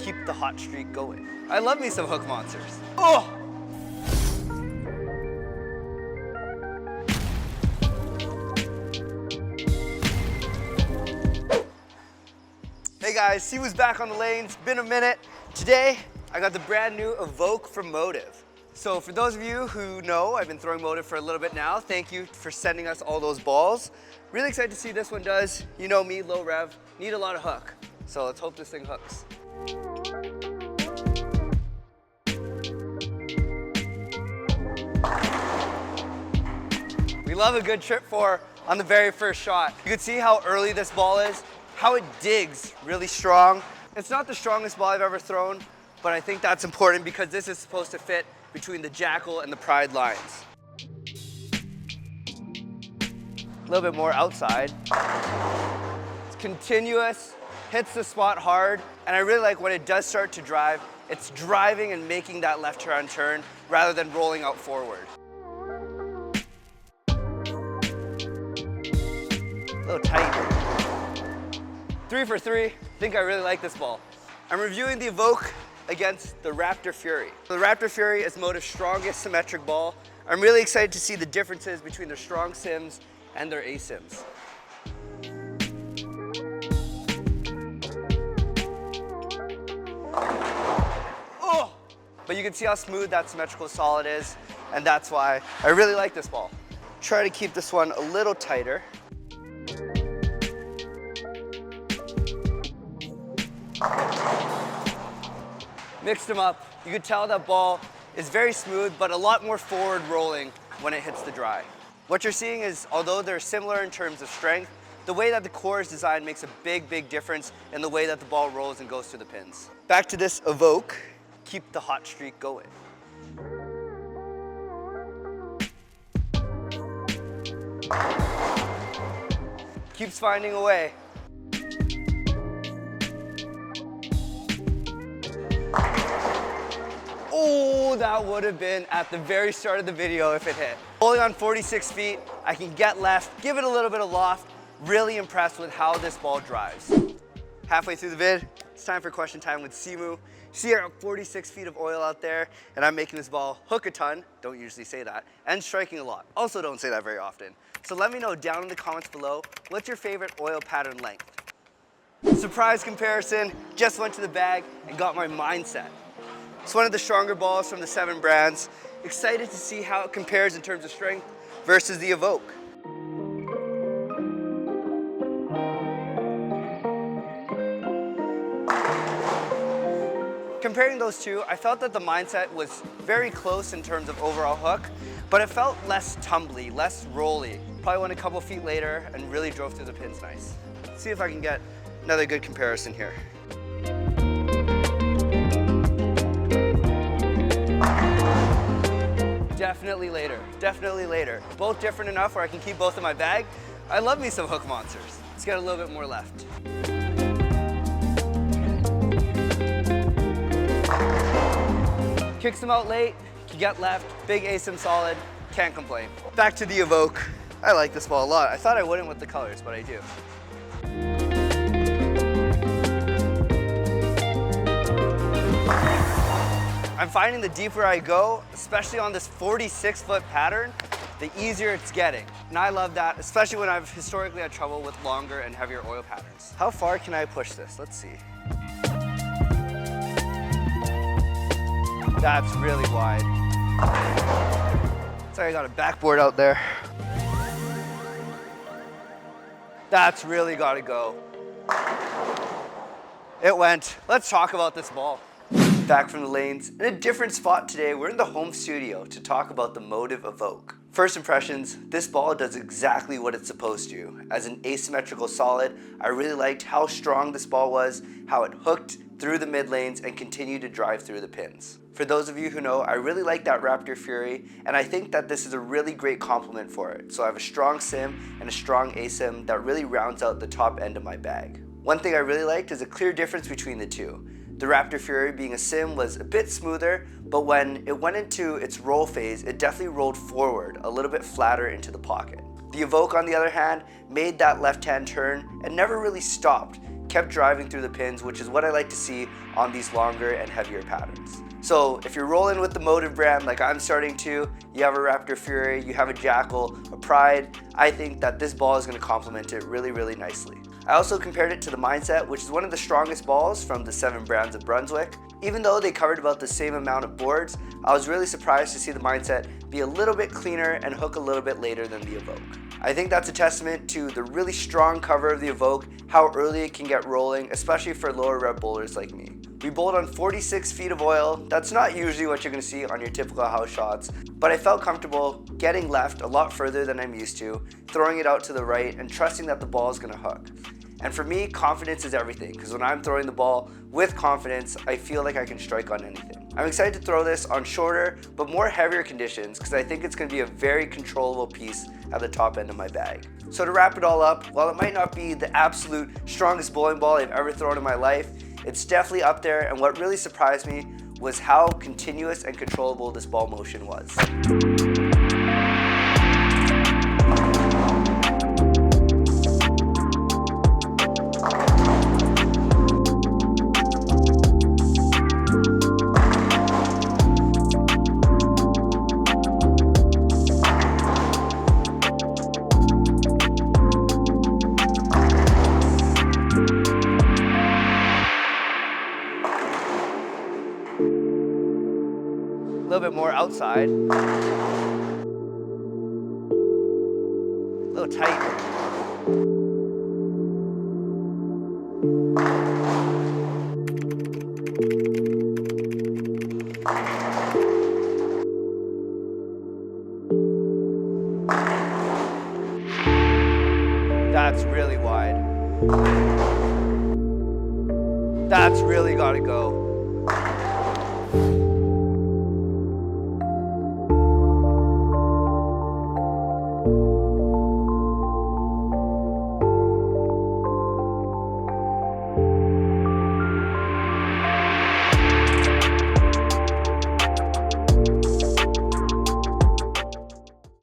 keep the hot streak going. I love me some hook monsters. Oh! Hey guys, Simoo's back on the lane. It's been a minute. Today, I got the brand new Evoke from Motiv. So for those of you who know, I've been throwing Motiv for a little bit now. Thank you for sending us all those balls. Really excited to see this one does. You know me, low rev, need a lot of hook. So let's hope this thing hooks. We love a good trip four on the very first shot. You can see how early this ball is, how it digs really strong. It's not the strongest ball I've ever thrown, but I think that's important because this is supposed to fit between the Jackal and the Pride lines. A little bit more outside. It's continuous, hits the spot hard, and I really like when it does start to drive, it's driving and making that left-hand turn rather than rolling out forward. A little tight. 3 for 3. I think I really like this ball. I'm reviewing the Evoke against the Raptor Fury. The Raptor Fury is Motiv's strongest symmetric ball. I'm really excited to see the differences between their strong sims and their asims. Oh! But you can see how smooth that symmetrical solid is, and that's why I really like this ball. Try to keep this one a little tighter. Mixed them up. You could tell that ball is very smooth, but a lot more forward rolling when it hits the dry. What you're seeing is, although they're similar in terms of strength, the way that the core is designed makes a big, big difference in the way that the ball rolls and goes to the pins. Back to this Evoke, keep the hot streak going. Keeps finding a way. Oh, that would have been at the very start of the video if it hit. Only on 46 feet, I can get left, give it a little bit of loft. Really impressed with how this ball drives. Halfway through the vid, it's time for question time with Simoo. See, I got 46 feet of oil out there, and I'm making this ball hook a ton, don't usually say that, and striking a lot. Also don't say that very often. So let me know down in the comments below, what's your favorite oil pattern length? Surprise comparison, just went to the bag and got my mindset. It's one of the stronger balls from the 7 brands. Excited to see how it compares in terms of strength versus the Evoke. Comparing those two, I felt that the mindset was very close in terms of overall hook, but it felt less tumbly, less rolly. Probably went a couple feet later and really drove through the pins nice. Let's see if I can get another good comparison here. Definitely later, definitely later. Both different enough where I can keep both in my bag. I love me some hook monsters. Let's get a little bit more left. Kicks them out late, can get left, big asim solid, can't complain. Back to the Evoke. I like this ball a lot. I thought I wouldn't with the colors, but I do. I'm finding the deeper I go, especially on this 46-foot pattern, the easier it's getting. And I love that, especially when I've historically had trouble with longer and heavier oil patterns. How far can I push this? Let's see. That's really wide. Sorry, I got a backboard out there. That's really gotta go. It went. Let's talk about this ball. Back from the lanes. In a different spot today, we're in the home studio to talk about the Motiv Evoke. First impressions, this ball does exactly what it's supposed to. As an asymmetrical solid, I really liked how strong this ball was, how it hooked through the mid lanes and continued to drive through the pins. For those of you who know, I really like that Raptor Fury, and I think that this is a really great complement for it. So I have a strong sim and a strong asim that really rounds out the top end of my bag. One thing I really liked is a clear difference between the two. The Raptor Fury being a sim was a bit smoother, but when it went into its roll phase, it definitely rolled forward, a little bit flatter into the pocket. The Evoke, on the other hand, made that left-hand turn and never really stopped, kept driving through the pins, which is what I like to see on these longer and heavier patterns. So if you're rolling with the Motiv brand like I'm starting to, you have a Raptor Fury, you have a Jackal, a Pride, I think that this ball is going to complement it really, really nicely. I also compared it to the Mindset, which is one of the strongest balls from the 7 brands of Brunswick. Even though they covered about the same amount of boards, I was really surprised to see the Mindset be a little bit cleaner and hook a little bit later than the Evoke. I think that's a testament to the really strong cover of the Evoke, how early it can get rolling, especially for lower rep bowlers like me. We bowled on 46 feet of oil. That's not usually what you're going to see on your typical house shots, but I felt comfortable getting left a lot further than I'm used to, throwing it out to the right and trusting that the ball is going to hook. And for me, confidence is everything, because when I'm throwing the ball with confidence, I feel like I can strike on anything. I'm excited to throw this on shorter, but more heavier conditions, because I think it's going to be a very controllable piece at the top end of my bag. So to wrap it all up, while it might not be the absolute strongest bowling ball I've ever thrown in my life, it's definitely up there, and what really surprised me was how continuous and controllable this ball motion was. A little bit more outside. A little tight. That's really wide. That's really gotta go.